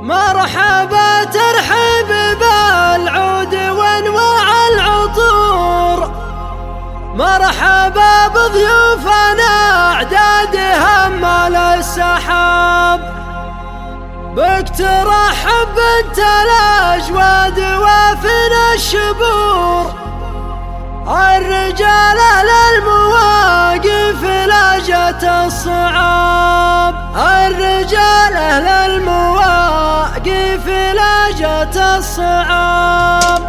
مرحبا ترحيب بالعود وانواع العطور، مرحبا بضيوفنا اعداد همال السحاب، بك ترحب بنت الاجواد وافنا الشبور، الرجال للمواقف لاجت الصعاب، الرجال للمواقف لاجت الصعاب.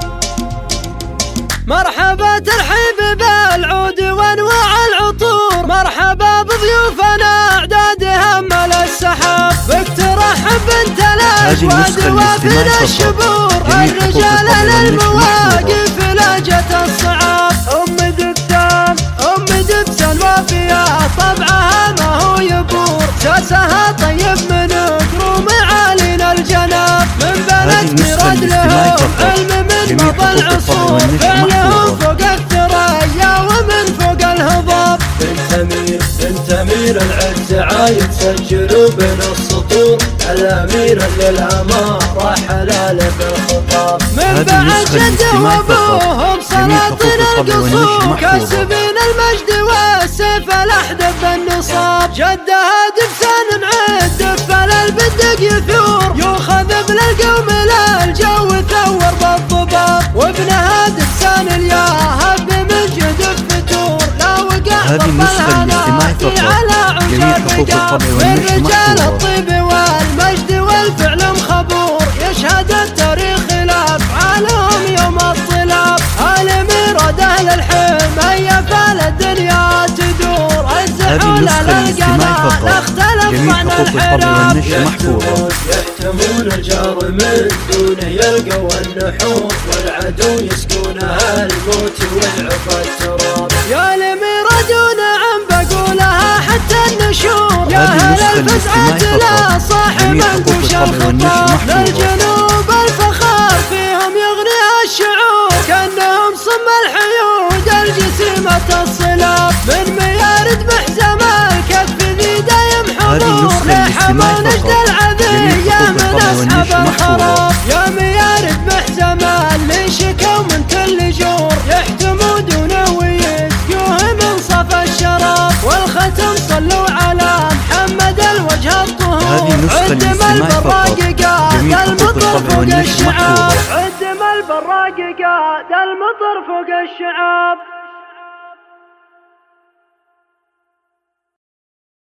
مرحبا ترحيب بالعود وانواع العطور، مرحبا بضيوفنا اعداد همال السحاب، بك ترحب بنت الاجواد وافنا الشبور، الرجال للمواقف لاجت الصعاب. ام دبسان وفيها طبعها ما هو يبور، ساسها طيب من كروم عالينا الجناب، من بلد مراد لهم علم من مضى العصور، فعلهم فوق الثريا ومن فوق الهضاب. بنت امير العز عايد سجلوا بين السطور، الامير للاماره حلال بالخطاب، من بعد جده وابوهم سلاطين القصور، كاسبين المجد والسيف الاحدب بالنصاب، جدها دبسان معد دفل البدق يثور، يوخذ ابن القوم للجو ثور بالضباب، وابنها دبسان الياهب من جدف فتور، لا وقع ضبلها ناطي على عشاق رقاب، من رجال الطيب والمجد والفعل مخبور، يشهد التاريخ لافعالهم يوم الطلاب، الاميرة اهل الحمية فالدنيا تدور، الزحول للقناة نختلف عن الحراب، يحتمون الجار من دونه يلقوا النحور، والعدو يسكونها الموت والعفا التراب، يا الاميرة دون عن بقولها حتى النشور، يا اهل الفزعات لا صاح منقوش الخطاب، للجنوب الفخار فيهم يغنيها الشعور، كانهم صم الحيود الجسيمة الصلاب، من ميارد محزم الكف ذي دايم حضور، لحما نجد العذية من اصحاب الخراب، يا ميارد محزم اللي شكوا من كل جور، يحتموا دونه ويسقوه من صف الشراب، والختم صلوا على محمد الوجه الطهور، عدم البراققات المطر فوق الشعاب، عدم البراققات المطر فوق الشعاب.